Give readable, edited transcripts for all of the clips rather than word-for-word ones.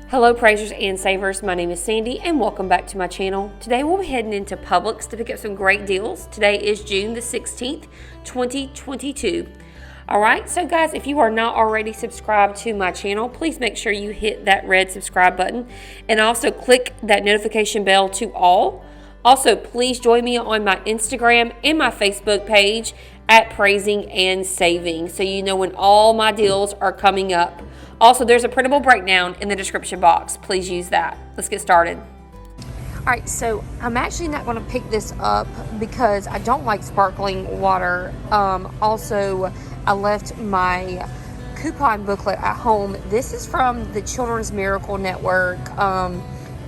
Hello praisers and savers, my name is Sandy and welcome back to my channel. Today we'll be heading into Publix to pick up some great deals. Today is June the 16th, 2022. Alright, so guys, if you are not already subscribed to my channel, please make sure you hit that red subscribe button and also click that notification bell to all. Also, please join me on my Instagram and my Facebook page at Praising and Saving so you know when all my deals are coming up. Also, there's a printable breakdown in the description box. Please use that. Let's get started. All right, so I'm actually not going to pick this up because I don't like sparkling water. Also, I left my coupon booklet at home. This is from the Children's Miracle Network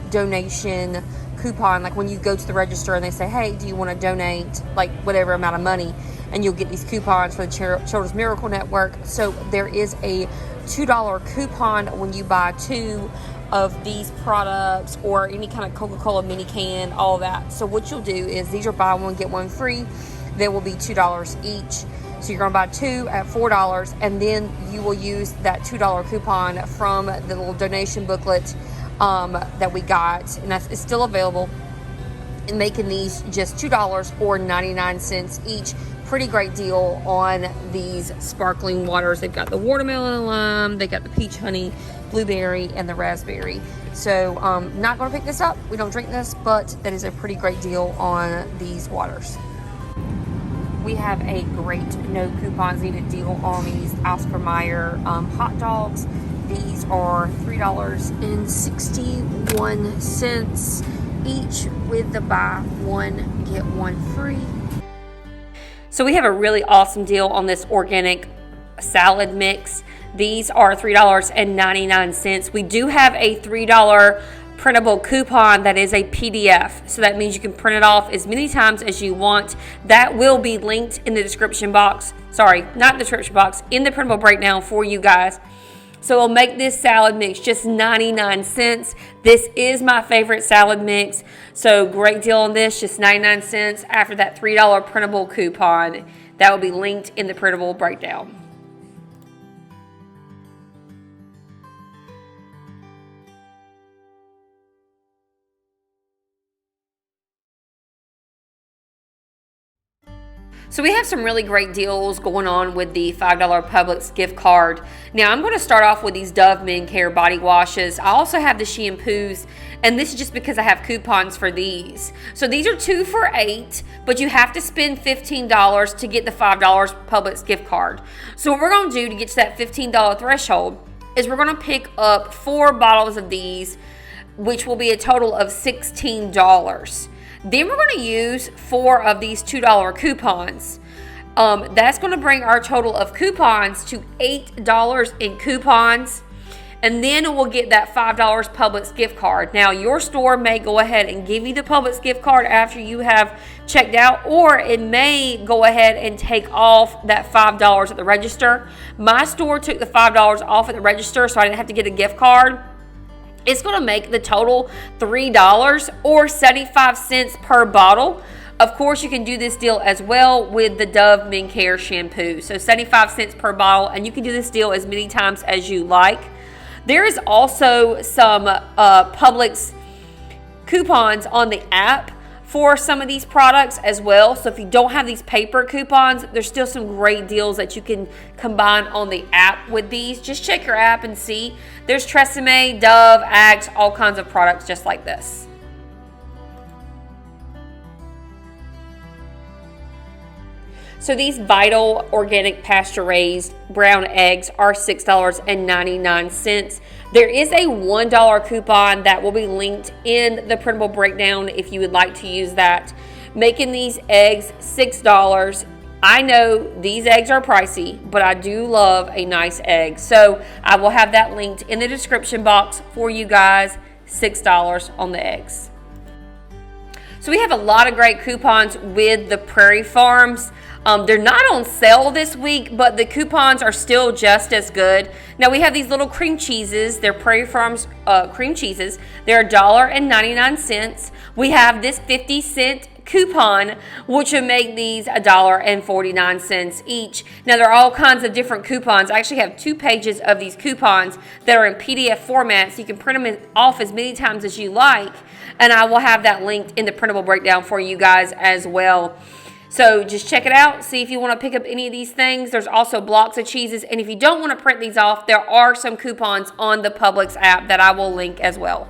donation coupon. Like when you go to the register and they say, hey, do you want to donate like whatever amount of money? And you'll get these coupons for the Children's Miracle Network. So there is a $2 coupon when you buy 2 of these products or any kind of Coca-Cola mini can, all that. So what you'll do is these are buy one, get one free. They will be $2 each. So you're going to buy 2 at $4, and then you will use that $2 coupon from the little donation booklet that we got, and it's still available. And making these just $2 or 99 cents each. Pretty great deal on these sparkling waters. They've got the watermelon and lime, they got the peach honey, blueberry, and the raspberry. So not going to pick this up. We don't drink this, but that is a pretty great deal on these waters. We have a great no coupons needed deal on these Oscar Mayer hot dogs. These are $3.61 each with the buy one, get one free. So we have a really awesome deal on this organic salad mix. These are $3.99. We do have a $3 printable coupon that is a PDF. So that means you can print it off as many times as you want. That will be linked in the description box. Sorry, not in the description box, in the printable breakdown for you guys. So we'll make this salad mix just 99 cents. This is my favorite salad mix. So great deal on this, just 99 cents after that $3 printable coupon. That will be linked in the printable breakdown. So we have some really great deals going on with the $5 Publix gift card. Now I'm going to start off with these Dove Men Care body washes. I also have the shampoos, and this is just because I have coupons for these. So these are 2 for $8, but you have to spend $15 to get the $5 Publix gift card. So what we're going to do to get to that $15 threshold is we're going to pick up 4 bottles of these, which will be a total of $16. Then we're going to use 4 of these $2 coupons. That's going to bring our total of coupons to $8 in coupons. And then we'll get that $5 Publix gift card. Now, your store may go ahead and give you the Publix gift card after you have checked out, or it may go ahead and take off that $5 at the register. My store took the $5 off at the register, so I didn't have to get a gift card. It's going to make the total $3 or 75 cents per bottle. Of course, you can do this deal as well with the Dove Men Care shampoo. So 75 cents per bottle, and you can do this deal as many times as you like. There is also some Publix coupons on the app for some of these products as well. So if you don't have these paper coupons, there's still some great deals that you can combine on the app with these. Just check your app and see. There's Tresemme, Dove, Axe, all kinds of products just like this. So these Vital Organic Pasture Raised brown eggs are $6.99. There is a $1 coupon that will be linked in the printable breakdown if you would like to use that. Making these eggs $6. I know these eggs are pricey, but I do love a nice egg. So I will have that linked in the description box for you guys. $6 on the eggs. So we have a lot of great coupons with the Prairie Farms. They're not on sale this week, but the coupons are still just as good. Now we have these little cream cheeses. They're Prairie Farms cream cheeses. They're $1.99. We have this 50-cent coupon, which would make these $1.49 each. Now, there are all kinds of different coupons. I actually have 2 pages of these coupons that are in PDF format, so you can print them off as many times as you like, and I will have that linked in the printable breakdown for you guys as well. So just check it out, see if you want to pick up any of these things. There's also blocks of cheeses, and if you don't want to print these off, there are some coupons on the Publix app that I will link as well.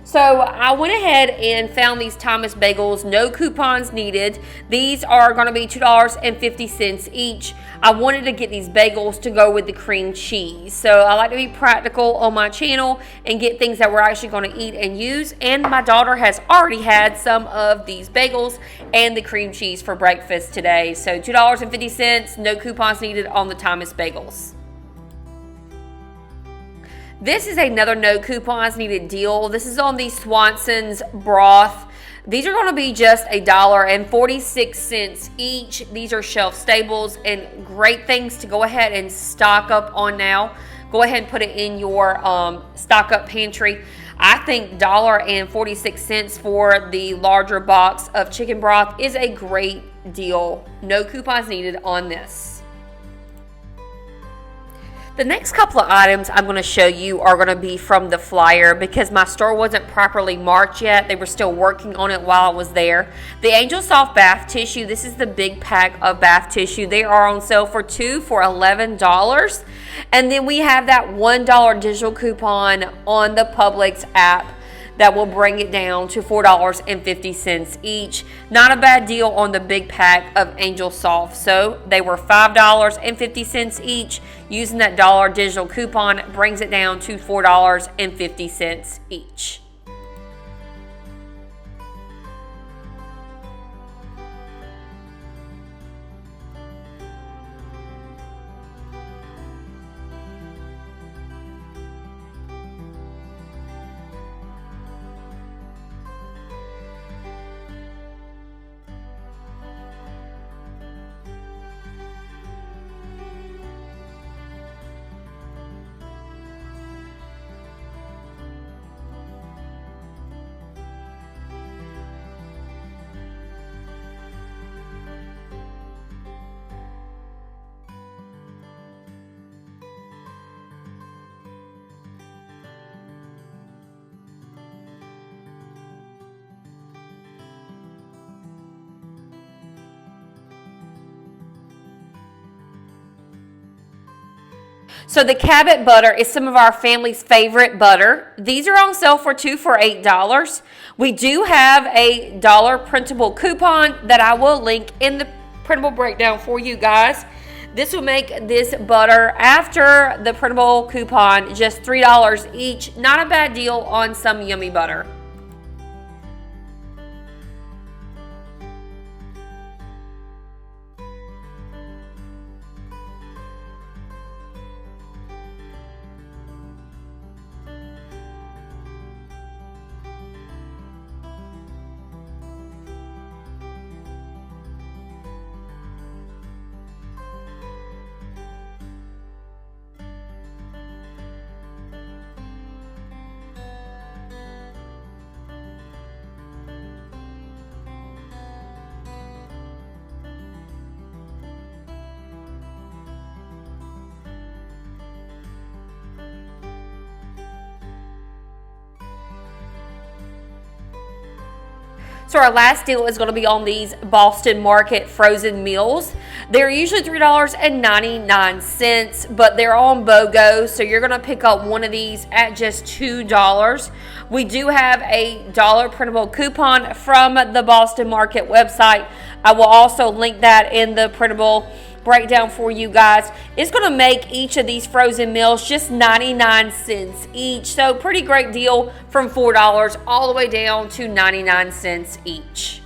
So I went ahead and found these Thomas bagels, no coupons needed. These are going to be $2.50 each. I wanted to get these bagels to go with the cream cheese. So I like to be practical on my channel and get things that we're actually going to eat and use. And my daughter has already had some of these bagels and the cream cheese for breakfast today. So $2.50, no coupons needed on the Thomas bagels. This is another no coupons needed deal. This is on the Swanson's broth. These are going to be just $1.46 each. These are shelf stables and great things to go ahead and stock up on now. Go ahead and put it in your stock up pantry. I think $1.46 for the larger box of chicken broth is a great deal. No coupons needed on this. The next couple of items I'm going to show you are going to be from the flyer because my store wasn't properly marked yet. They were still working on it while I was there. The Angel Soft Bath Tissue, this is the big pack of bath tissue. They are on sale for 2 for $11. And then we have that $1 digital coupon on the Publix app that will bring it down to $4.50 each. Not a bad deal on the big pack of Angel Soft. So they were $5.50 each. Using that $1 digital coupon brings it down to $4.50 each. So the Cabot butter is some of our family's favorite butter. These are on sale for 2 for $8. We do have a $1 printable coupon that I will link in the printable breakdown for you guys. This will make this butter after the printable coupon just $3 each. Not a bad deal on some yummy butter. So our last deal is going to be on these Boston Market frozen meals. They're usually $3.99, but they're on BOGO, so you're going to pick up one of these at just $2. We do have a $1 printable coupon from the Boston Market website. I will also link that in the printable breakdown for you guys. It's going to make each of these frozen meals just 99 cents each. So pretty great deal from $4 all the way down to 99 cents each.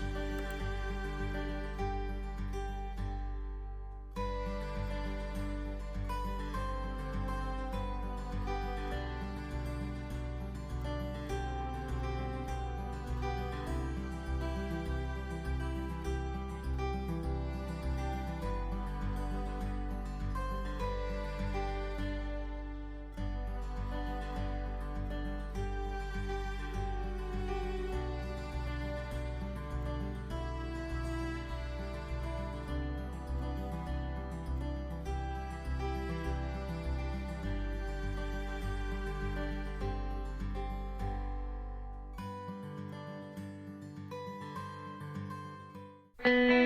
you.